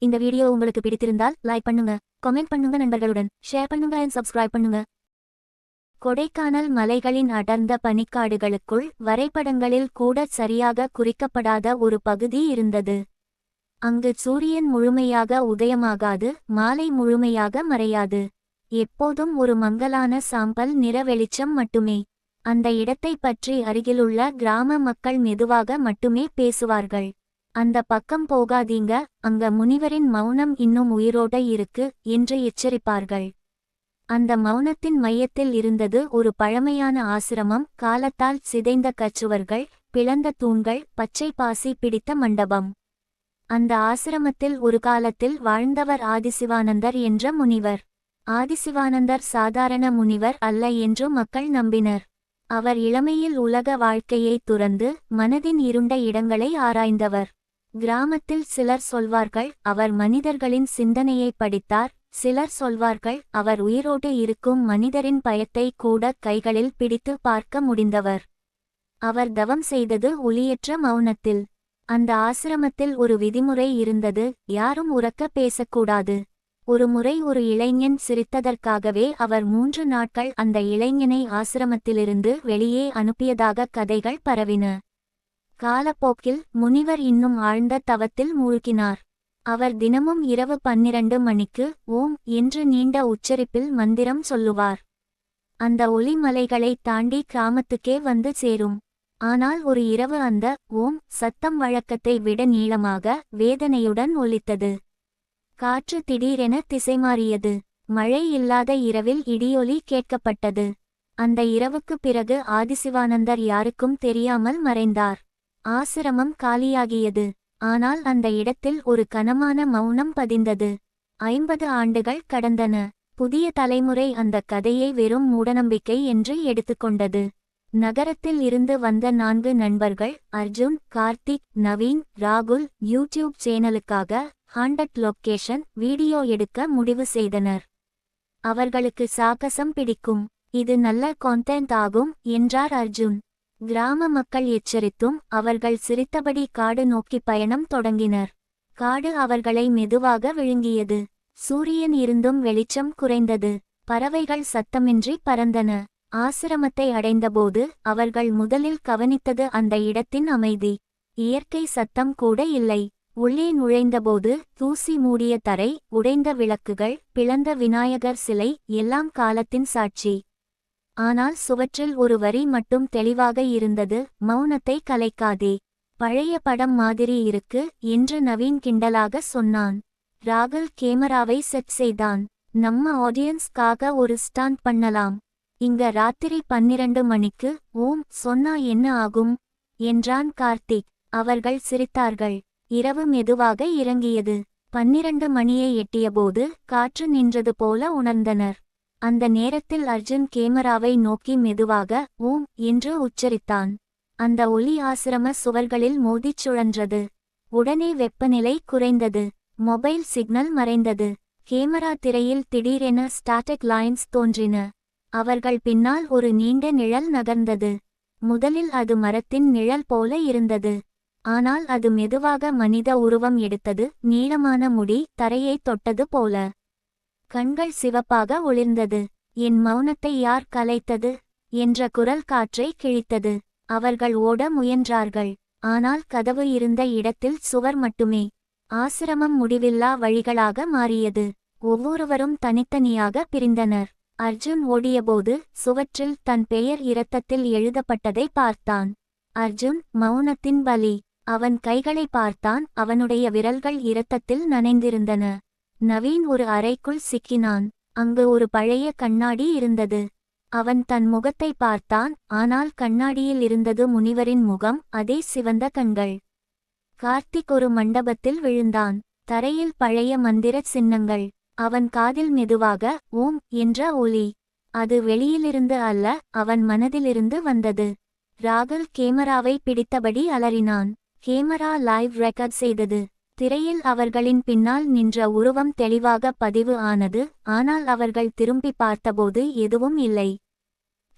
இந்த வீடியோ உங்களுக்கு பிடித்திருந்தால் லைக் பண்ணுங்க, கமெண்ட் பண்ணுங்க, நண்பர்களுடன் ஷேர் பண்ணுங்க and subscribe பண்ணுங்க. கொடைக்கானல் மலைகளின் அடர்ந்த பனிக்காடுகளுக்குள் வரைபடங்களில் கூட சரியாக குறிக்கப்படாத ஒரு பகுதி இருந்தது. அங்கு சூரியன் முழுமையாக உதயமாகாது, மாலை முழுமையாக மறையாது. எப்போதும் ஒரு மங்கலான சாம்பல் நிற வெளிச்சம் மட்டுமே. அந்த இடத்தை பற்றி அருகிலுள்ள கிராம மக்கள் மெதுவாக மட்டுமே பேசுவார்கள். அந்த பக்கம் போகாதீங்க, அங்க முனிவரின் மௌனம் இன்னும் உயிரோட இருக்கு என்று எச்சரிப்பார்கள். அந்த மௌனத்தின் மையத்தில் இருந்தது ஒரு பழமையான ஆசிரமம், காலத்தால் சிதைந்த கச்சுவர்கள், பிளந்த தூண்கள், பச்சை பாசி பிடித்த மண்டபம். அந்த ஆசிரமத்தில் ஒரு காலத்தில் வாழ்ந்தவர் ஆதிசிவானந்தர் என்ற முனிவர். ஆதிசிவானந்தர் சாதாரண முனிவர் அல்ல என்று மக்கள் நம்பினர். அவர் இளமையில் உலக வாழ்க்கையை துறந்து மனதின் இருண்ட இடங்களை ஆராய்ந்தவர். கிராமத்தில் சிலர் சொல்வார்கள் அவர் மனிதர்களின் சிந்தனையை படித்தார், சிலர் சொல்வார்கள் அவர் உயிரோடு இருக்கும் மனிதரின் பயத்தை கூட கைகளில் பிடித்து பார்க்க முடிந்தவர். அவர் தவம் செய்தது ஒலியற்ற மௌனத்தில். அந்த ஆசிரமத்தில் ஒரு விதிமுறை இருந்தது, யாரும் உரக்க பேசக்கூடாது. ஒருமுறை ஒரு இளைஞன் சிரித்ததற்காகவே அவர் 3 நாட்கள் அந்த இளைஞனை ஆசிரமத்திலிருந்து வெளியே அனுப்பியதாக கதைகள் பரவின. காலப்போக்கில் முனிவர் இன்னும் ஆழ்ந்த தவத்தில் மூழ்கினார். அவர் தினமும் இரவு 12 மணிக்கு ஓம் என்று நீண்ட உச்சரிப்பில் மந்திரம் சொல்லுவார். அந்த ஒலி மலைகளை தாண்டி கிராமத்துக்கே வந்து சேரும். ஆனால் ஒரு இரவு அந்த ஓம் சத்தம் வழக்கத்தை விட நீளமாக வேதனையுடன் ஒலித்தது. காற்று திடீரென திசைமாறியது. மழை இல்லாத இரவில் இடியொலி கேட்கப்பட்டது. அந்த இரவுக்குப் பிறகு ஆதிசிவானந்தர் யாருக்கும் தெரியாமல் மறைந்தார். ஆசிரமம் காலியாகியது. ஆனால் அந்த இடத்தில் ஒரு கனமான மௌனம் பதிந்தது. 50 ஆண்டுகள் கடந்தன. புதிய தலைமுறை அந்த கதையை வெறும் மூடநம்பிக்கை என்று எடுத்துக்கொண்டது. நகரத்தில் இருந்து வந்த 4 நண்பர்கள் அர்ஜுன், கார்த்திக், நவீன், ராகுல் யூடியூப் சேனலுக்காக 100 லொக்கேஷன் வீடியோ எடுக்க முடிவு செய்தனர். அவர்களுக்கு சாகசம் பிடிக்கும், இது நல்ல கான்டென்ட் ஆகும் என்றார் அர்ஜுன். கிராம மக்கள் எச்சரித்தும் அவர்கள் சிரித்தபடி காடு நோக்கி பயணம் தொடங்கினர். காடு அவர்களை மெதுவாக விழுங்கியது. சூரியன் இருந்தும் வெளிச்சம் குறைந்தது. பறவைகள் சத்தமின்றி பறந்தன. ஆசிரமத்தை அடைந்தபோது அவர்கள் முதலில் கவனித்தது அந்த இடத்தின் அமைதி. இயற்கை சத்தம் கூட இல்லை. உள்ளே நுழைந்தபோது தூசி மூடிய தரை, உடைந்த விளக்குகள், பிளந்த விநாயகர் சிலை எல்லாம் காலத்தின் சாட்சி. ஆனால் சுவற்றில் ஒரு வரி மட்டும் தெளிவாக இருந்தது, மௌனத்தை கலைக்காதே. பழைய படம் மாதிரி இருக்கு என்று நவீன் கிண்டலாக சொன்னான். ராகுல் கேமராவை செட் செய்தான். நம்ம ஆடியன்ஸ்காக ஒரு ஸ்டாண்ட் பண்ணலாம். இங்க ராத்திரி 12 மணிக்கு ஓம் சொன்னா என்ன ஆகும் என்றான் கார்த்திக். அவர்கள் சிரித்தார்கள். இரவு மெதுவாக இறங்கியது. 12 மணியை எட்டியபோது காற்று நின்றது போல உணர்ந்தனர். அந்த நேரத்தில் அர்ஜுன் கேமராவை நோக்கி மெதுவாக ஓம் என்று உச்சரித்தான். அந்த ஒலி ஆசிரம சுவர்களில் மோதிச் சுழன்றது. உடனே வெப்பநிலை குறைந்தது. மொபைல் சிக்னல் மறைந்தது. கேமரா திரையில் திடீரென ஸ்டாட்டிக் லைன்ஸ் தோன்றின. அவர்கள் பின்னால் ஒரு நீண்ட நிழல் நகர்ந்தது. முதலில் அது மரத்தின் நிழல் போல இருந்தது. ஆனால் அது மெதுவாக மனித உருவம் எடுத்தது. நீளமான முடி தரையை தொட்டது போல. கண்கள் சிவப்பாக ஒளிர்ந்தது. என் மௌனத்தை யார் கலைத்தது என்ற குரல் காற்றை கிழித்தது. அவர்கள் ஓட முயன்றார்கள். ஆனால் கதவு இருந்த இடத்தில் சுவர் மட்டுமே. ஆசிரமம் முடிவில்லா வழிகளாக மாறியது. ஒவ்வொருவரும் தனித்தனியாக பிரிந்தனர். அர்ஜுன் ஓடியபோது சுவற்றில் தன் பெயர் இரத்தத்தில் எழுதப்பட்டதை பார்த்தான். அர்ஜுன் மௌனத்தின் பலி. அவன் கைகளை பார்த்தான். அவனுடைய விரல்கள் இரத்தத்தில் நனைந்திருந்தன. நவீன் ஒரு அறைக்குள் சிக்கினான். அங்கு ஒரு பழைய கண்ணாடி இருந்தது. அவன் தன் முகத்தை பார்த்தான். ஆனால் கண்ணாடியில் இருந்தது முனிவரின் முகம், அதே சிவந்த கண்கள். கார்த்திக் ஒரு மண்டபத்தில் விழுந்தான். தரையில் பழைய மந்திர சின்னங்கள். அவன் காதில் மெதுவாக ஓம் என்ற ஒலி. அது வெளியிலிருந்து அல்ல, அவன் மனதிலிருந்து வந்தது. ராகுல் கேமராவை பிடித்தபடி அலறினான். கேமரா லைவ் ரெக்கார்ட் செய்தது. திரையில் அவர்களின் பின்னால் நின்ற உருவம் தெளிவாக பதிவு ஆனது. ஆனால் அவர்கள் திரும்பி பார்த்தபோது எதுவும் இல்லை.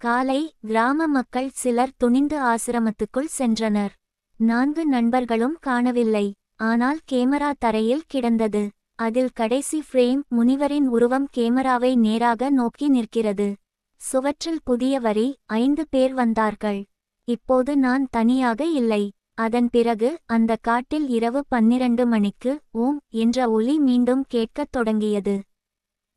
காலை கிராம மக்கள் சிலர் துணிந்து ஆசிரமத்துக்குள் சென்றனர். 4 நண்பர்களும் காணவில்லை. ஆனால் கேமரா தரையில் கிடந்தது. அதில் கடைசி ஃப்ரேம் முனிவரின் உருவம் கேமராவை நேராக நோக்கி நிற்கிறது. சுவற்றில் புதிய வரி, 5 பேர் வந்தார்கள். இப்போது நான் தனியாக இல்லை. அதன் பிறகு அந்த காட்டில் இரவு 12 மணிக்கு ஓம் என்ற ஒலி மீண்டும் கேட்கத் தொடங்கியது.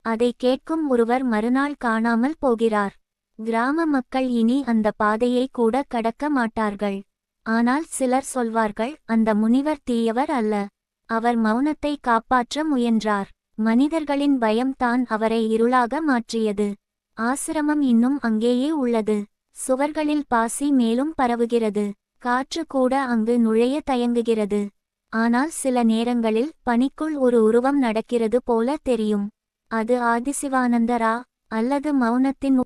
அதை கேட்கும் ஒருவர் மறுநாள் காணாமல் போகிறார். கிராம மக்கள் இனி அந்த பாதையை கூட கடக்க மாட்டார்கள். ஆனால் சிலர் சொல்வார்கள், அந்த முனிவர் தீயவர் அல்ல. அவர் மௌனத்தை காப்பாற்ற முயன்றார். மனிதர்களின் பயம்தான் அவரை இருளாக மாற்றியது. ஆசிரமம் இன்னும் அங்கேயே உள்ளது. சுவர்களில் பாசி மேலும் பரவுகிறது. காற்று கூட அங்கு நுழைய தயங்குகிறது. ஆனால் சில நேரங்களில் பனிக்குள் ஒரு உருவம் நடக்கிறது போல தெரியும். அது ஆதிசிவானந்தரா அல்லது மௌனத்தின்